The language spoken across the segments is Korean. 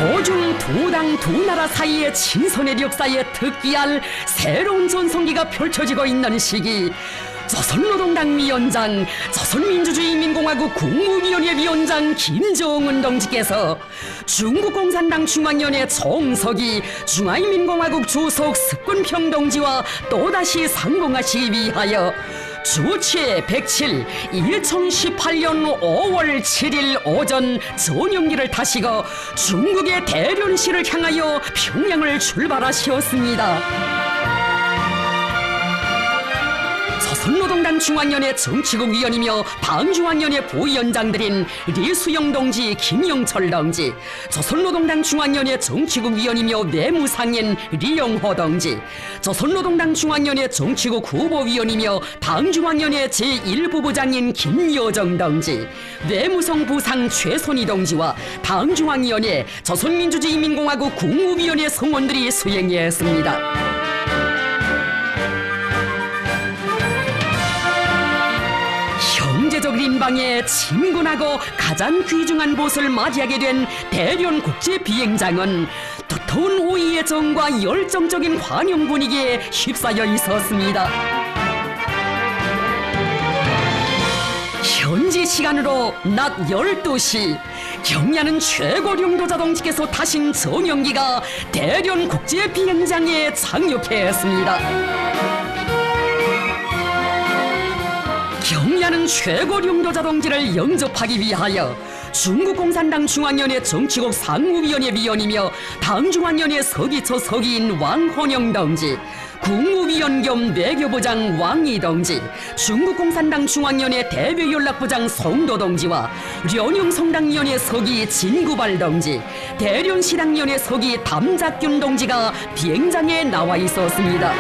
도중 두 당 두 나라 사이의 친선의 역사에 특기할 새로운 전성기가 펼쳐지고 있는 시기, 조선노동당 위원장, 조선민주주의인민공화국 국무위원회 위원장 김정은 동지께서 중국공산당 중앙위원회 총서기, 중화인민공화국 주석 석군평 동지와 또다시 상봉하시기 위하여 주최 107 2018년 5월 7일 오전 전용기를 타시고 중국의 대련시를 향하여 평양을 출발하셨습니다. 조선노동당 중앙위원회 정치국 위원이며 당중앙위원회 부위원장들인 리수영 동지, 김영철 동지, 조선노동당 중앙위원회 정치국 위원이며 내무상인 리영호 동지, 조선노동당 중앙위원회 정치국 후보위원이며 당중앙위원회 제1부부장인 김여정 동지, 내무성 부상 최선희 동지와 당중앙위원회 조선민주주의인민공화국 국무위원회 성원들이 수행했습니다. 경제적 인방에 친근하고 가장 귀중한 곳을 맞이하게 된 대련 국제 비행장은 두터운 오이의 정과 열정적인 환영 분위기에 휩싸여 있었습니다. 현지 시간으로 낮 12시 경야는 최고령도자 동지께서 타신 전용기가 대련 국제 비행장에 착륙했습니다. 경야는 최고령도자 동지를 영접하기 위하여 중국공산당 중앙위원회 정치국 상무위원회 위원이며 당중앙위원회 서기처 서기인 왕헌영 동지, 국무위원 겸 외교부장 왕이 동지, 중국공산당 중앙위원회 대외연락부장 송도 동지와 련영성당위원회 서기 진구발 동지, 대련시당위원회 서기 담작균 동지가 비행장에 나와 있었습니다.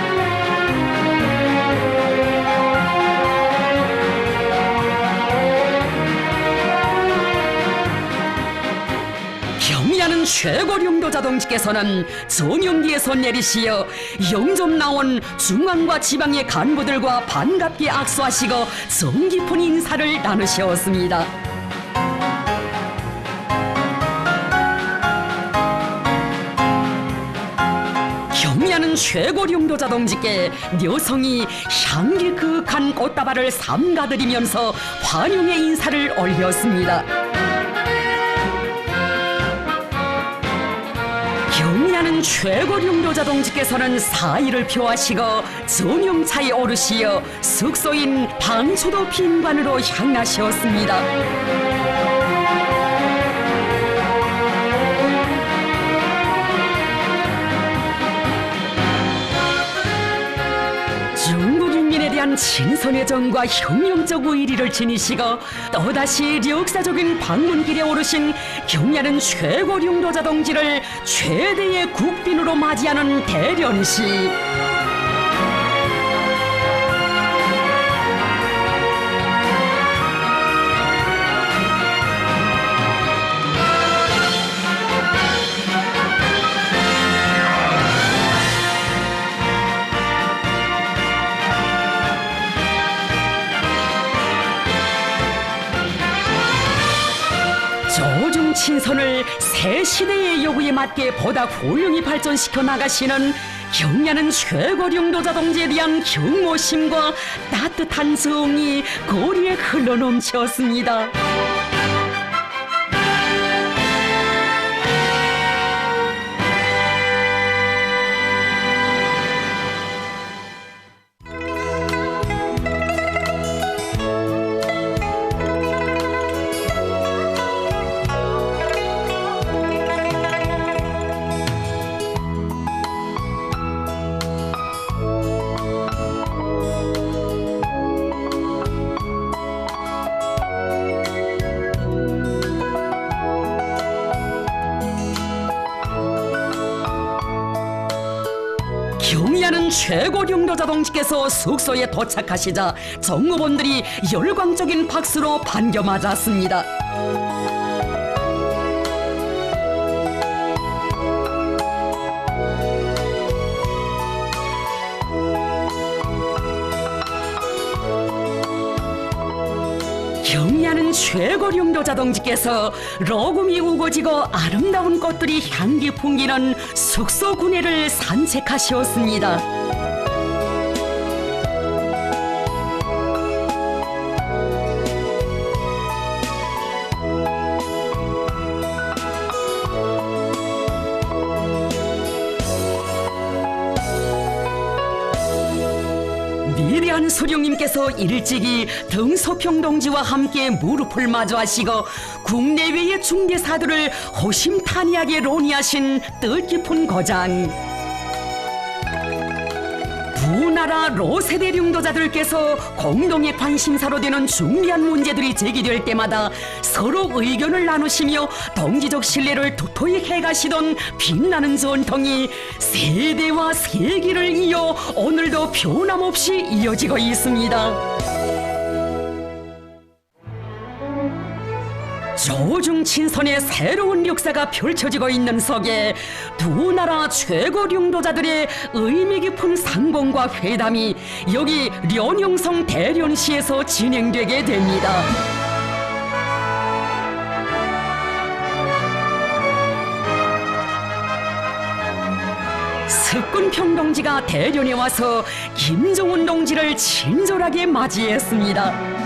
경야는 최고령도자 동지께서는 전용기에서 내리시어 영접 나온 중앙과 지방의 간부들과 반갑게 악수하시고 정 깊은 인사를 나누셨습니다. 경야는 최고령도자 동지께 여성이 향기 그윽한 꽃다발을 삼가드리면서 환영의 인사를 올렸습니다. 경야는 최고령도자 동지께서는 사의를 표하시고 전용차에 오르시어 숙소인 방초도 빈관으로 향하셨습니다. 중국인민에 대한 친선의 정과 혁명적 의리를 지니시고 또다시 역사적인 방문길에 오르신 경야는 최고령도자 동지를 최대의 국빈으로 맞이하는 대련시. 조중 친선을 새 시대의 요구에 맞게 보다 훌륭히 발전시켜 나가시는 경야는 최고령도자 동지에 대한 경모심과 따뜻한 정이 거리에 흘러넘쳤습니다. 경야는 최고령도자 동지께서 숙소에 도착하시자 정무원들이 열광적인 박수로 반겨 맞았습니다. 경야는 최고 령도자 동지께서 러금이 우거지고 아름다운 꽃들이 향기 풍기는 숙소 구내를 산책하시었습니다. 위대한 수령님께서 일찍이 등소평동지와 함께 무릎을 마주하시고 국내외의 중개사들을 호심탄회하게 논의하신 뜻깊은 거장. 두 나라 로세대 령도자들께서 공동의 관심사로 되는 중대한 문제들이 제기될 때마다 서로 의견을 나누시며 동지적 신뢰를 도토히 해가시던 빛나는 전통이 세대와 세기를 이어 오늘도 변함없이 이어지고 있습니다. 조중친선의 새로운 역사가 펼쳐지고 있는 속에 두 나라 최고 령도자들의 의미 깊은 상봉과 회담이 여기 련영성 대련시에서 진행되게 됩니다. 석군평 동지가 대련에 와서 김정은 동지를 친절하게 맞이했습니다.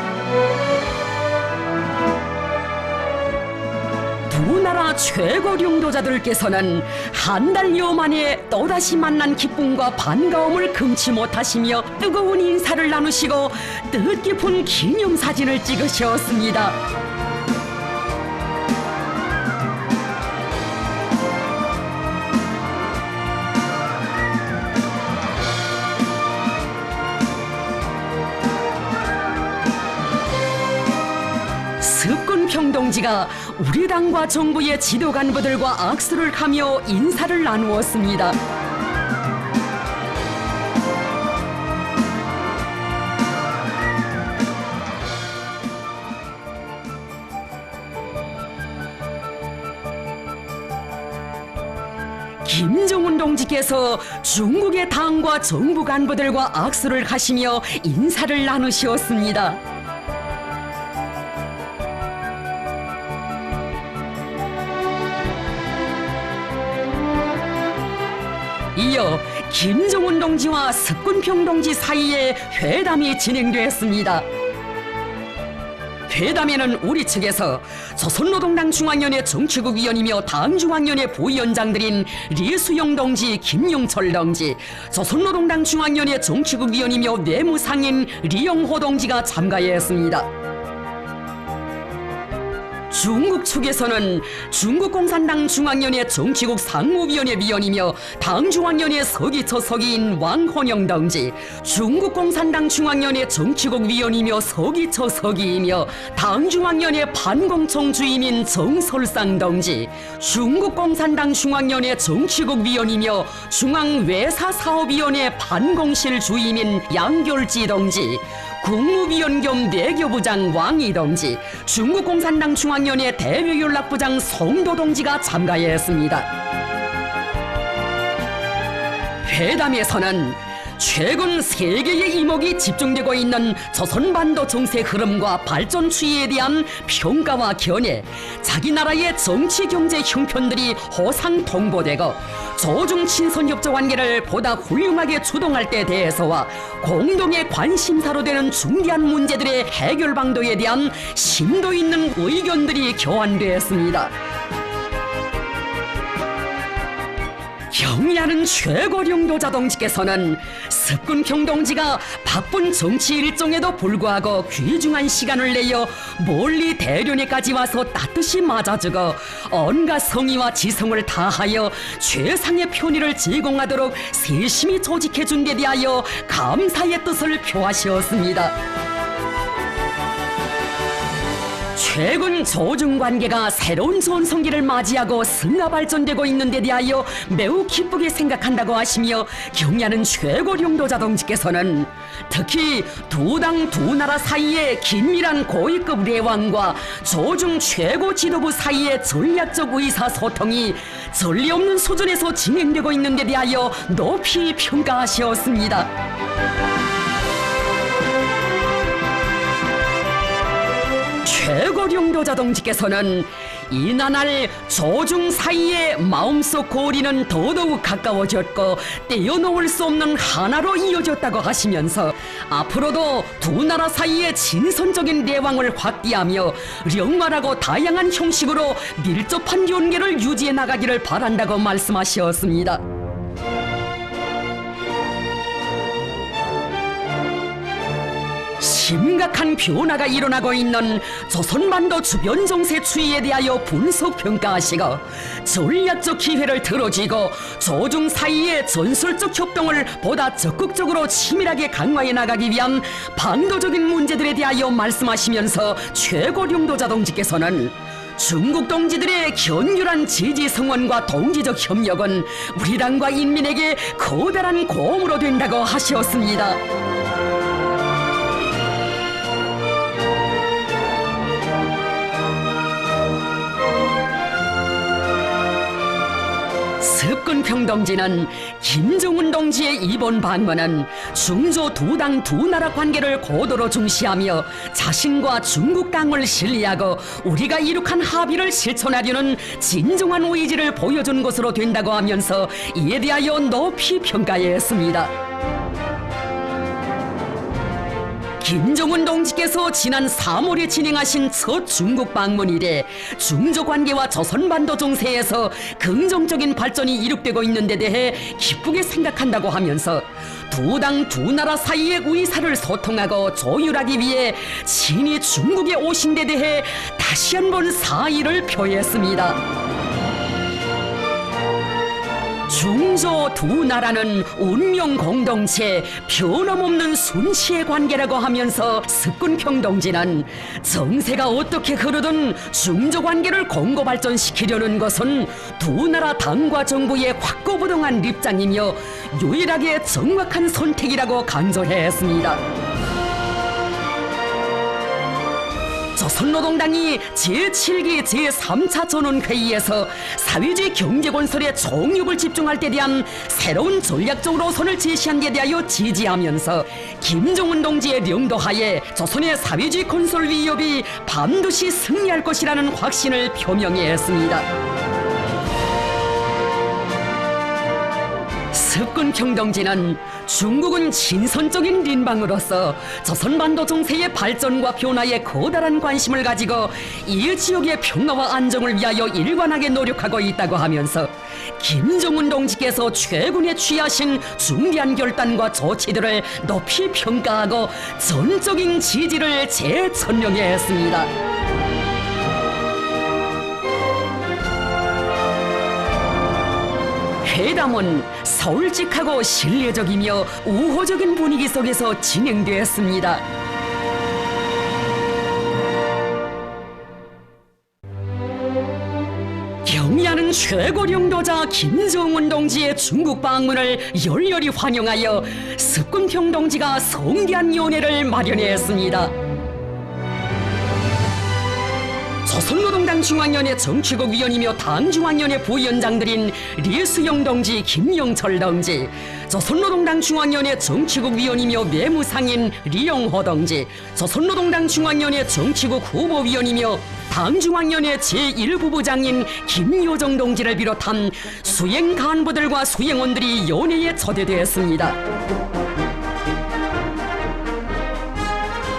두 나라 최고 령도자들께서는 한 달여 만에 또다시 만난 기쁨과 반가움을 금치 못하시며 뜨거운 인사를 나누시고 뜻깊은 기념사진을 찍으셨습니다. 석군평 동지가 우리 당과 정부의 지도 간부들과 악수를 하며 인사를 나누었습니다. 김정은 동지께서 중국의 당과 정부 간부들과 악수를 하시며 인사를 나누셨습니다. 이어 김정은 동지와 석군평 동지 사이에 회담이 진행되었습니다. 회담에는 우리 측에서 조선노동당 중앙위원회 정치국 위원이며 당중앙위원회 부위원장들인 리수영 동지, 김용철 동지, 조선노동당 중앙위원회 정치국 위원이며 내무상인 리영호 동지가 참가했습니다. 중국 측에서는 중국공산당 중앙위원회 정치국 상무위원회 위원이며 당중앙위원회 서기처 서기인 왕헌영 동지, 중국공산당 중앙위원회 정치국 위원이며 서기처 서기이며 당중앙위원회 반공청 주임인 정설상 동지, 중국공산당 중앙위원회 정치국 위원이며 중앙외사사업위원회 반공실 주임인 양결지 동지, 국무위원 겸 내교부장 왕이 동지, 중국공산당 중앙위원회 대외연락부장 송도 동지가 참가했습니다. 회담에서는 최근 세계의 이목이 집중되고 있는 조선반도 정세 흐름과 발전 추이에 대한 평가와 견해, 자기 나라의 정치 경제 형편들이 호상 통보되고 조중 친선 협조 관계를 보다 훌륭하게 주동할 때 대해서와 공동의 관심사로 되는 중대한 문제들의 해결 방도에 대한 심도 있는 의견들이 교환되었습니다. 경의하는 최고 령도자 동지께서는 석군평 동지가 바쁜 정치 일정에도 불구하고 귀중한 시간을 내어 멀리 대련에까지 와서 따뜻이 맞아주고 온갖 성의와 지성을 다하여 최상의 편의를 제공하도록 세심히 조직해준 데 대하여 감사의 뜻을 표하시었습니다. 최근 조중 관계가 새로운 전성기를 맞이하고 승하 발전되고 있는 데 대하여 매우 기쁘게 생각한다고 하시며 경의하는 최고 령도자 동지께서는 특히 두 당 두 나라 사이의 긴밀한 고위급 내왕과 조중 최고 지도부 사이의 전략적 의사소통이 전례 없는 수준에서 진행되고 있는 데 대하여 높이 평가하셨습니다. 최고 최고령도자 동지께서는 이나날 조중 사이에 마음속 고리는 더더욱 가까워졌고 떼어놓을 수 없는 하나로 이어졌다고 하시면서 앞으로도 두 나라 사이의 진선적인 내왕을 확대하며 령말하고 다양한 형식으로 밀접한 연계를 유지해 나가기를 바란다고 말씀하셨습니다. 심각한 변화가 일어나고 있는 조선반도 주변 정세 추이에 대하여 분석 평가하시고 전략적 기회를 들어쥐고 조중 사이의 전술적 협동을 보다 적극적으로 치밀하게 강화해 나가기 위한 방도적인 문제들에 대하여 말씀하시면서 최고령도자 동지께서는 중국 동지들의 견율한 지지 성원과 동지적 협력은 우리 당과 인민에게 커다란 고음으로 된다고 하셨습니다. 습근평동지는 김정은 동지의 이번 방문은 중조 두 당 두 나라 관계를 고도로 중시하며 자신과 중국 당을 신뢰하고 우리가 이룩한 합의를 실천하려는 진정한 의지를 보여준 것으로 된다고 하면서 이에 대하여 높이 평가했습니다. 김정은 동지께서 지난 3월에 진행하신 첫 중국 방문 이래 중조 관계와 조선반도 정세에서 긍정적인 발전이 이룩되고 있는 데 대해 기쁘게 생각한다고 하면서 두 당 두 나라 사이의 의사를 소통하고 조율하기 위해 친히 중국에 오신 데 대해 다시 한번 사의를 표했습니다. 중조 두 나라는 운명 공동체, 변함없는 순치의 관계라고 하면서 습근평동지는 정세가 어떻게 흐르든 중조 관계를 공고 발전시키려는 것은 두 나라 당과 정부의 확고부동한 입장이며 유일하게 정확한 선택이라고 강조했습니다. 조선노동당이 제7기 제3차 전원회의에서 사회주의 경제건설에 총력을 집중할 때 대한 새로운 전략적 노선을 제시한 데 대하여 지지하면서 김정은 동지의領導하에 조선의 사회주의 건설 위협이 반드시 승리할 것이라는 확신을 표명했습니다. 습근평동지는 중국은 진선적인邻邦으로서 조선반도 정세의 발전과 변화에 커다란 관심을 가지고 이 지역의 평화와 안정을 위하여 일관하게 노력하고 있다고 하면서 김정은 동지께서 최근에 취하신 중대한 결단과 조치들을 높이 평가하고 전적인 지지를 재천명했습니다. 회담은 서울직하고 신뢰적이며 우호적인 분위기 속에서 진행되었습니다. 경의하는 최고령도자 김정은 동지의 중국 방문을 열렬히 환영하여 습근평동지가 성대한 연회를 마련했습니다. 조선노동당 중앙위원회 정치국 위원이며 당 중앙위원회 부위원장들인 리수영 동지, 김영철 동지, 조선노동당 중앙위원회 정치국 위원이며 매무상인 리영호 동지, 조선노동당 중앙위원회 정치국 후보위원이며 당 중앙위원회 제1부부장인 김효정 동지를 비롯한 수행 간부들과 수행원들이 연회에 초대되었습니다.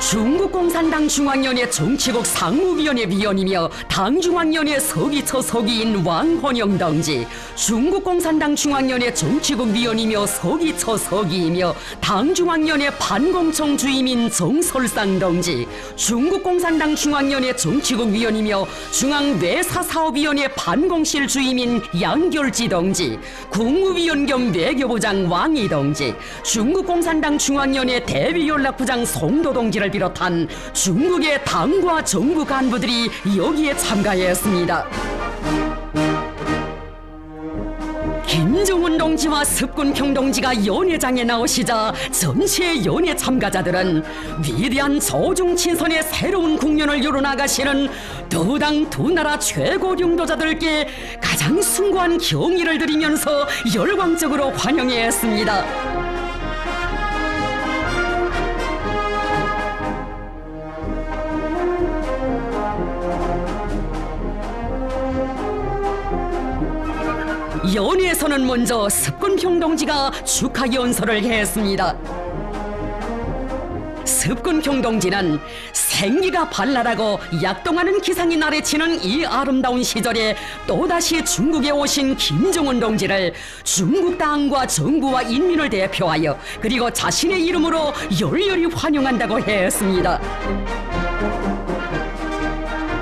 중국공산당 중앙위원회 정치국 상무위원회 위원이며 당중앙위원회 서기처 서기인 왕헌영 동지, 중국공산당 중앙위원회 정치국 위원이며 서기처 서기이며 당중앙위원회 반공청 주임인 정설상 동지, 중국공산당 중앙위원회 정치국 위원이며 중앙외사사업위원회 반공실 주임인 양결지 동지, 국무위원 겸 외교부장 왕이 동지, 중국공산당 중앙위원회 대외연락부장 송도 동지를 비롯한 중국의 당과 정부 간부들이 여기에 참가했습니다. 김정은 동지와 습근평동지가 연회장에 나오시자 전체 연회 참가자들은 위대한 조중친선의 새로운 국면을 열어나가시는 두 당 두 나라 최고領導자들께 가장 숭고한 경의를 드리면서 열광적으로 환영했습니다. 연회에서는 먼저 습근평 동지가 축하 연설을 했습니다. 습근평 동지는 생기가 발랄하고 약동하는 기상이 나래치는 이 아름다운 시절에 또다시 중국에 오신 김정은 동지를 중국 당과 정부와 인민을 대표하여 그리고 자신의 이름으로 열렬히 환영한다고 했습니다.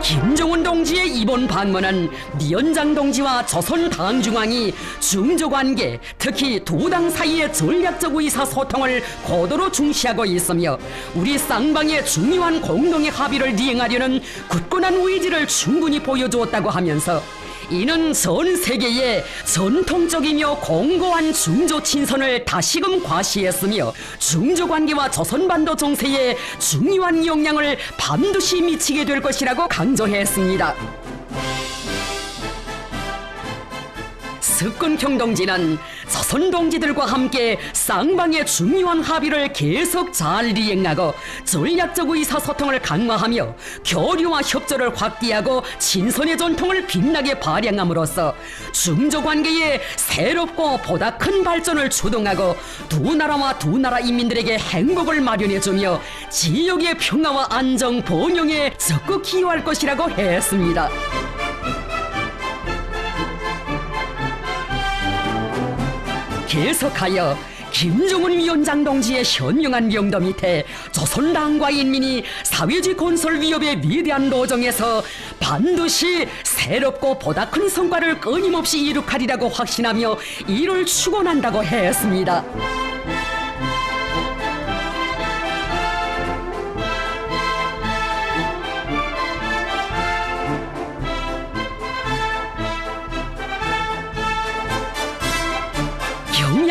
김정은 동지의 이번 방문은 위원장 동지와 조선 당중앙이 중조관계, 특히 두 당 사이의 전략적 의사소통을 고도로 중시하고 있으며 우리 쌍방의 중요한 공동의 합의를 이행하려는 굳건한 의지를 충분히 보여주었다고 하면서 이는 전 세계의 전통적이며 공고한 중조 친선을 다시금 과시했으며 중조 관계와 조선반도 정세에 중요한 영향을 반드시 미치게 될 것이라고 강조했습니다. 습근평 동지는 조선 동지들과 함께 쌍방의 중요한 합의를 계속 잘 이행하고 전략적 의사소통을 강화하며 교류와 협조를 확대하고 친선의 전통을 빛나게 발扬함으로써 중조관계의 새롭고 보다 큰 발전을 주동하고 두 나라와 두 나라 인민들에게 행복을 마련해주며 지역의 평화와 안정, 번영에 적극 기여할 것이라고 했습니다. 계속하여 김정은 위원장 동지의 현명한 명도 밑에 조선당과 인민이 사회주의 건설 위협의 위대한 노정에서 반드시 새롭고 보다 큰 성과를 끊임없이 이룩하리라고 확신하며 이를 축원한다고 했습니다.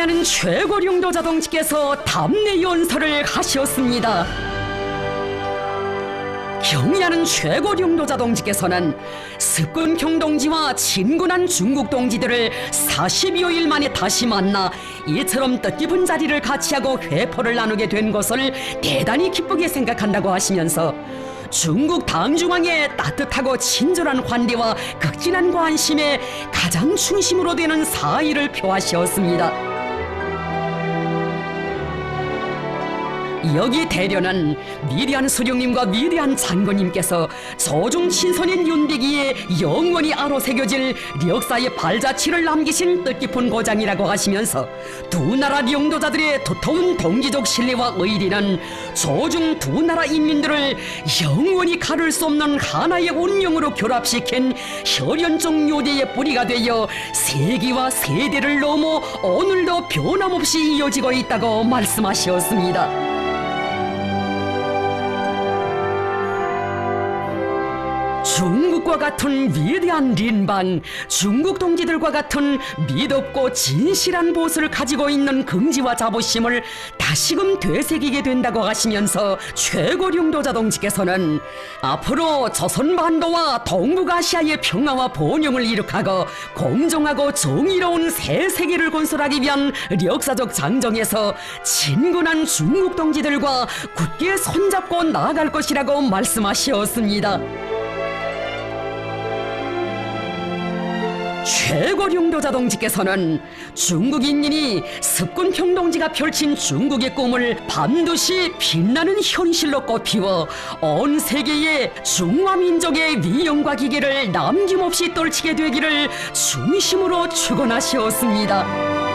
경야는 최고령도자 동지께서 답례 연설을 하셨습니다. 경야는 최고령도자 동지께서는 습근평 동지와 친근한 중국 동지들을 40여일 만에 다시 만나 이처럼 뜻깊은 자리를 같이 하고 회포를 나누게 된 것을 대단히 기쁘게 생각한다고 하시면서 중국 당중앙의 따뜻하고 친절한 환대와 극진한 관심에 가장 중심으로 되는 사의를 표하셨습니다. 여기 대련은 위대한 수령님과 위대한 장군님께서 조중 친선인 윤비기에 영원히 아로새겨질 역사의 발자취를 남기신 뜻깊은 고장이라고 하시면서 두 나라 영도자들의 두터운 동지적 신뢰와 의리는 조중 두 나라 인민들을 영원히 가를 수 없는 하나의 운명으로 결합시킨 혈연적 요대의 뿌리가 되어 세기와 세대를 넘어 오늘도 변함없이 이어지고 있다고 말씀하셨습니다. 중국과 같은 위대한 린방, 중국 동지들과 같은 믿었고 진실한 보수를 가지고 있는 긍지와 자부심을 다시금 되새기게 된다고 하시면서 최고령도자 동지께서는 앞으로 조선반도와 동북아시아의 평화와 번영을 이룩하고 공정하고 정의로운 새 세계를 건설하기 위한 역사적 장정에서 친근한 중국 동지들과 굳게 손잡고 나아갈 것이라고 말씀하셨습니다. 최고령도자 동지께서는 중국 인민이 습근평 동지가 펼친 중국의 꿈을 반드시 빛나는 현실로 꽃피워 온 세계의 중화민족의 위엄과 기계를 남김없이 떨치게 되기를 중심으로 축원하시었습니다.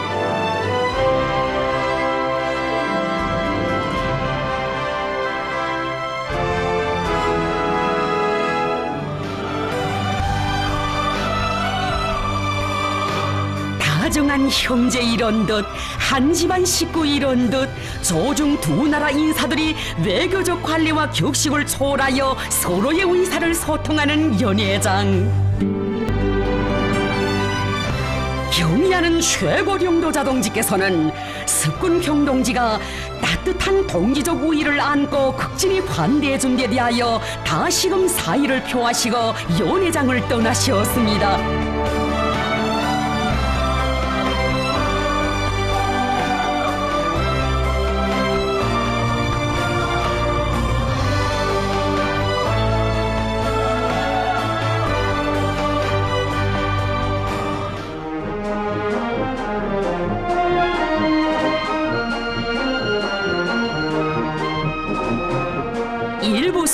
다정한 형제 이런 듯 한 집안 식구 이런 듯 조중 두 나라 인사들이 외교적 관리와 격식을 초월하여 서로의 의사를 소통하는 연회장. 경의하는 최고령도자 동지께서는 습근평 동지가 따뜻한 동지적 우위를 안고 극진히 관대해준 데 대하여 다시금 사의를 표하시고 연회장을 떠나셨습니다.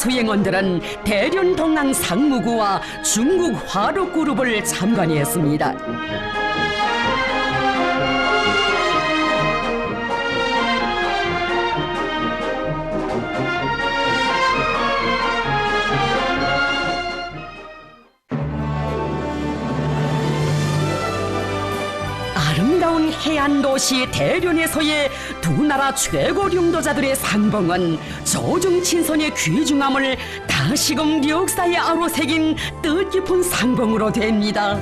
수행원들은 대련 동항 상무구와 중국 화록그룹을 참관했습니다. 아름다운 해안 도시 대련에서의 두 나라 최고 령도자들의 상봉은 조중친선의 귀중함을 다시금 역사의 아로새긴 뜻깊은 상봉으로 됩니다.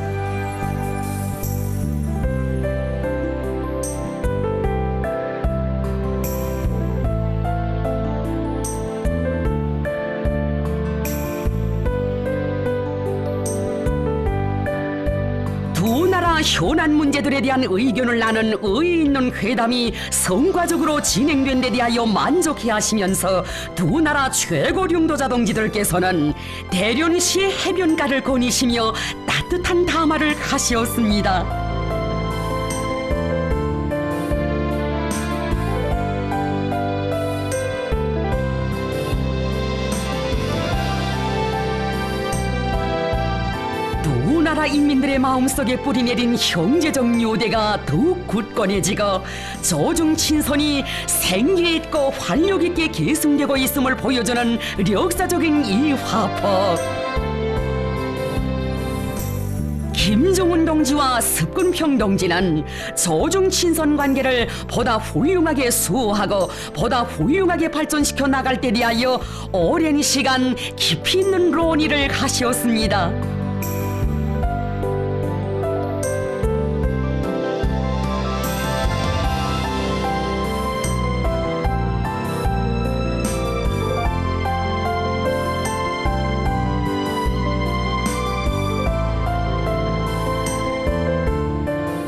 두 나라 현안 문제들에 대한 의견을 나눈 의의 있는 회담이 성과적으로 진행된 데 대하여 만족해 하시면서 두 나라 최고 령도자 동지들께서는 대련시 해변가를 거니시며 따뜻한 담화를 하시었습니다. 두 나라 인민들의 마음속에 뿌리내린 형제적 요대가 더욱 굳건해지고 조중친선이 생기 있고 활력 있게 계승되고 있음을 보여주는 역사적인 이 화법. 김종운 동지와 습근평 동지는 조중친선 관계를 보다 훌륭하게 수호하고 보다 훌륭하게 발전시켜 나갈 때 대하여 오랜 시간 깊이 있는 논의를 하셨습니다.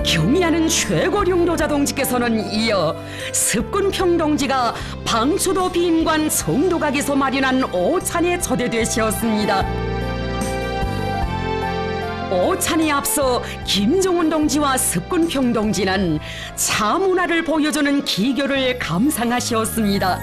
경의하는 최고 령도자 동지께서는 이어 습근평 동지가 방수도 비임관 성도각에서 마련한 오찬에 초대되셨습니다. 오찬에 앞서 김종운 동지와 습근평 동지는 차문화를 보여주는 기교를 감상하셨습니다.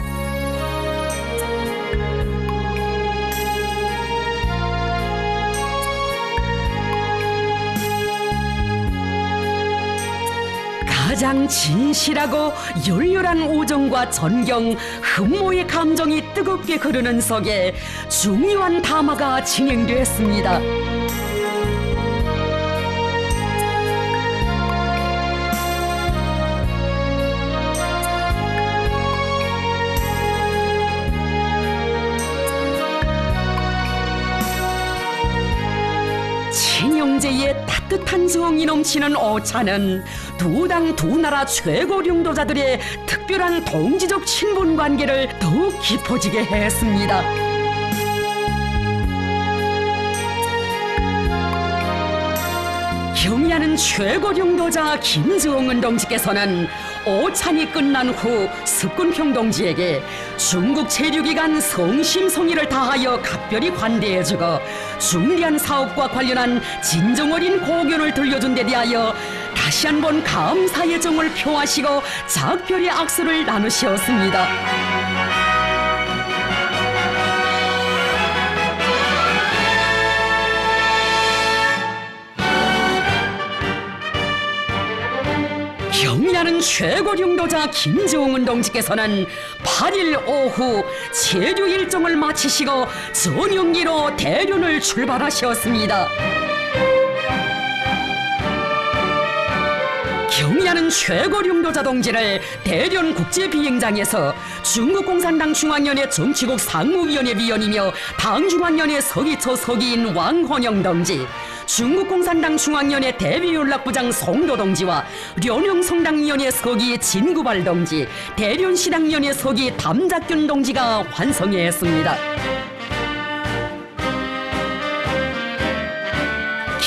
가장 진실하고 열렬한 우정과 존경, 흠모의 감정이 뜨겁게 흐르는 속에 중요한 담화가 진행됐습니다. 친형제의 따뜻한 정이 넘치는 오찬은 두 당 두 나라 최고 령도자들의 특별한 동지적 친분 관계를 더욱 깊어지게 했습니다. 경의하는 최고 령도자 김정은 동지께서는 오찬이 끝난 후 습근평 동지에게 중국 체류기간 성심성의를 다하여 각별히 관대해주고 중대한 사업과 관련한 진정 어린 고견을 들려준 데 대하여 다시 한번 감사의 정을 표하시고 작별의 악수를 나누셨습니다. 경의하는 최고 령도자 김정은 동지께서는 8일 오후 체류 일정을 마치시고 전용기로 대련을 출발하셨습니다. 경의하는 최고 령도자 동지를 대련 국제비행장에서 중국공산당 중앙위원회 정치국 상무위원회 위원이며 당중앙위원회 서기처 서기인 왕헌영 동지, 중국공산당 중앙위원회 대비연락부장 송도 동지와 련영성당위원회 서기 진구발 동지, 대련시당위원회 서기 담작균 동지가 환송했습니다.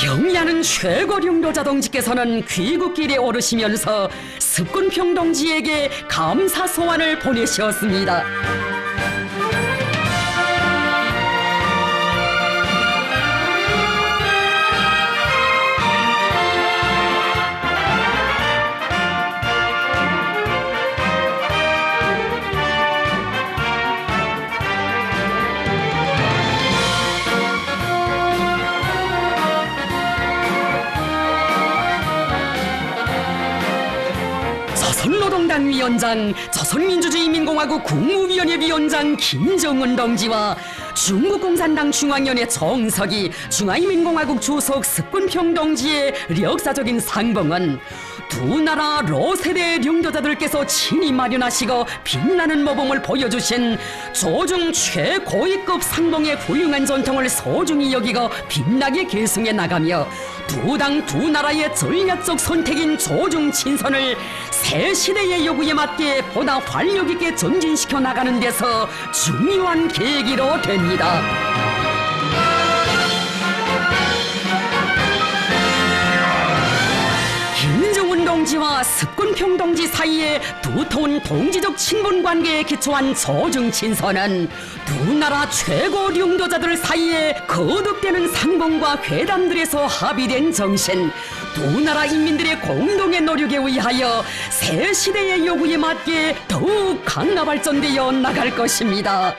경의하는 최고 령도자 동지께서는 귀국길에 오르시면서 습근평 동지에게 감사 소환을 보내셨습니다. 조선노동당 위원장, 조선민주주의민공화국 국무위원회 위원장 김정은 동지와 중국共産党중앙위원회 정석이, 중화인민공화국 주석 습근평 동지의 역사적인 상봉은 두 나라 로세대領導자들께서 친히 마련하시고 빛나는 모범을 보여주신 조중 최고위급 상봉의 훌륭한 전통을 소중히 여기고 빛나게 계승해 나가며 두 당 두 나라의 전략적 선택인 조중 친선을 새 시대의 요구에 맞게 보다 활력 있게 전진시켜 나가는 데서 중요한 계기로 됩니다. 김정은 동지와 습근평 동지 사이에 두터운 동지적 친분 관계에 기초한 조중 친선은 두 나라 최고領導자들 사이에 거듭되는 상봉과 회담들에서 합의된 정신, 두 나라 인민들의 공동의 노력에 의하여 새 시대의 요구에 맞게 더욱 강화 발전되어 나갈 것입니다.